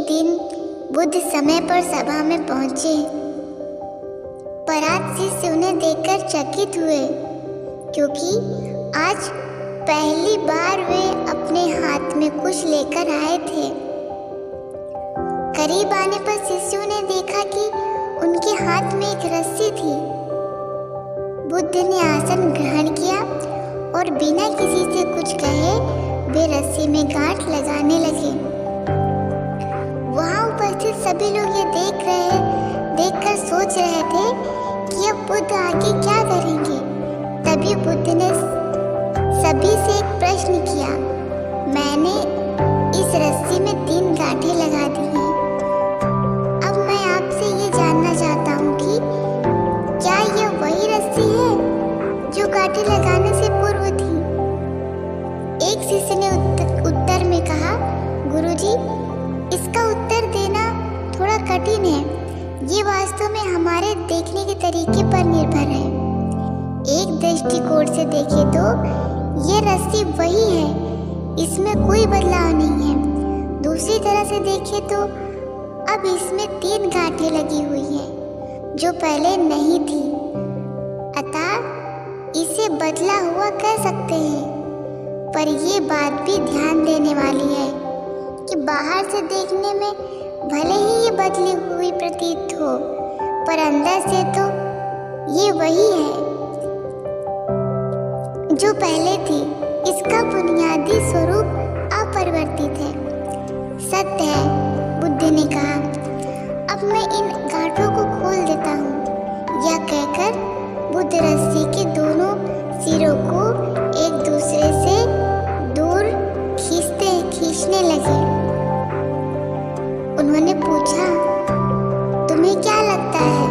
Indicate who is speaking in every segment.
Speaker 1: दिन बुद्ध समय पर सभा में पहुंचे। परात शिष्य उन्हें देखकर चकित हुए, क्योंकि आज पहली बार वे अपने हाथ में कुछ लेकर आए थे। करीब आने पर शिष्यों ने देखा कि उनके हाथ में एक रस्सी थी। बुद्ध ने आसन ग्रहण किया और बिना किसी से कुछ कहे वे रस्सी में गांठ लगाने लगे। वहां उपस्थित सभी लोग ये देखकर सोच रहे थे कि अब बुद्ध आगे क्या करेंगे। तभी बुद्ध ने सभी से एक प्रश्न किया, मैंने इस रस्सी में 3 गांठें लगा दी हैं। अब मैं आपसे ये जानना चाहता हूँ कि क्या यह वही रस्सी है जो गांठें लगाने से पूर्व थी? एक शिष्य ने उत्तर में कहा, गुरुजी, इसका उत्तर देना थोड़ा कठिन है। ये वास्तव में हमारे देखने के तरीके पर निर्भर है। एक दृष्टिकोण से देखें तो ये रस्सी वही है, इसमें कोई बदलाव नहीं है। दूसरी तरह से देखें तो अब इसमें 3 गांठें लगी हुई हैं जो पहले नहीं थी, अतः इसे बदला हुआ कह सकते हैं। पर ये बात भी ध्यान देने वाली है कि बाहर से देखने में भले ही ये बदली हुई प्रतीत हो, पर अंदर से तो ये वही है जो पहले थी। इसका बुनियादी स्वरूप अपरिवर्तित है। सत्य है, बुद्ध ने कहा। अब मैं इन गांठों को खोल देता हूँ। यह कहकर बुद्ध रस्सी के दोनों सिरों को एक दूसरे से दूर खींचने लगे। उन्होंने पूछा, तुम्हें क्या लगता है,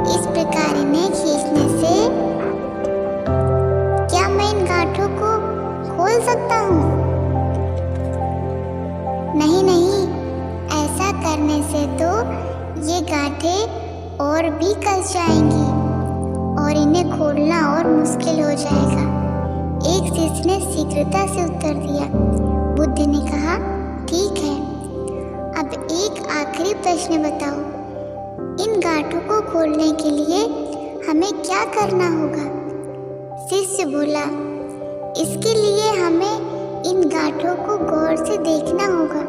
Speaker 1: इस प्रकार इन्हें खींचने से क्या मैं इन गांठों को खोल सकता हूँ? नहीं नहीं, ऐसा करने से तो ये गांठें और भी कस जाएंगी और इन्हें खोलना और मुश्किल हो जाएगा। एक शिष्य ने शीघ्रता से उत्तर दिया। बुद्ध ने कहा, ठीक है, अब एक आखिरी प्रश्न बताओ, इन गांठों को खोलने के लिए हमें क्या करना होगा? शिष्य बोला, इसके लिए हमें इन गांठों को गौर से देखना होगा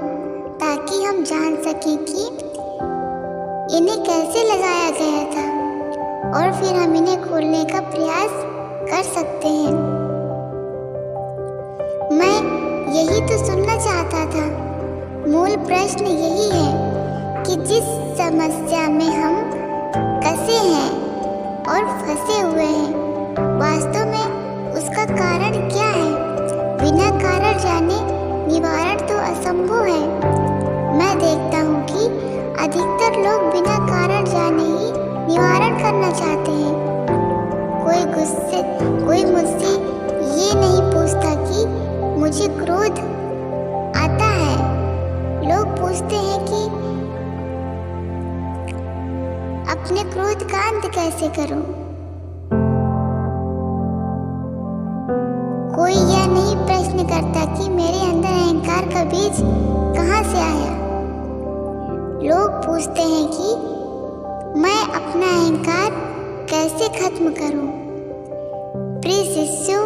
Speaker 1: ताकि हम जान सकें कि इन्हें कैसे लगाया गया था और फिर हम इन्हें खोलने का प्रयास कर सकते हैं। मैं यही तो सुनना चाहता था। मूल प्रश्न यही है कि जिस समस्या में हम कसे हैं और फंसे हुए हैं, वास्तव में उसका कारण क्या है? बिना कारण जाने निवारण तो असंभव है। मैं देखता हूँ कि अधिकतर लोग बिना कारण जाने ही निवारण करना चाहते हैं। कोई मुझसे ये नहीं पूछता कि मुझे क्रोध आता है। लोग पूछते हैं कि अपने क्रोध का अंत कैसे करूं। कोई यह नहीं प्रश्न करता कि मेरे अंदर अहंकार का बीज कहाँ से आया। लोग पूछते हैं कि मैं अपना अहंकार कैसे खत्म करूं। प्रिय शिष्यों,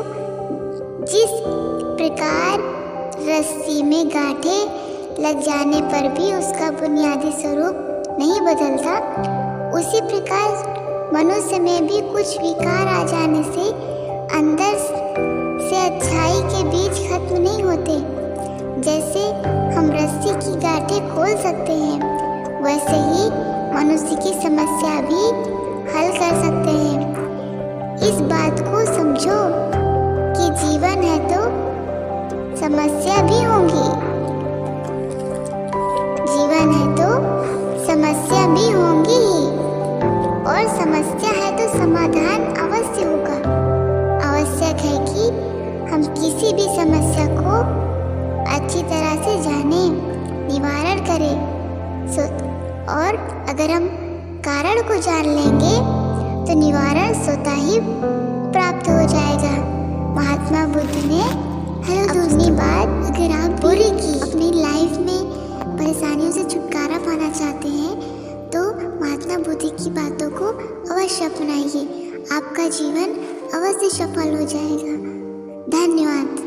Speaker 1: जिस प्रकार रस्सी में गांठें लग जाने पर भी उसका बुनियादी स्वरूप नहीं बदलता, उसी प्रकार मनुष्य में भी कुछ विकार आ जाने से अंदर से अच्छाई के बीज खत्म नहीं होते। जैसे हम रस्सी की गांठें खोल सकते हैं, वैसे ही मनुष्य की समस्या भी हल कर सकते हैं। इस बात को समझो कि जीवन है तो समस्या भी होंगी। जीवन है तो समस्या भी होंगी ही, और समस्या है तो समाधान अवश्य होगा। आवश्यक है कि हम किसी भी समस्या को अच्छी तरह से जानें, निवारण करें। और अगर हम कारण को जान लेंगे तो निवारण स्वतः ही प्राप्त हो जाएगा। महात्मा बुद्ध ने अपनी बात अगर आप पूरी की अपनी लाइफ में छुटकारा पाना चाहते हैं तो महात्मा बुद्ध की बातों को अवश्य अपनाइए। आपका जीवन अवश्य सफल हो जाएगा। धन्यवाद।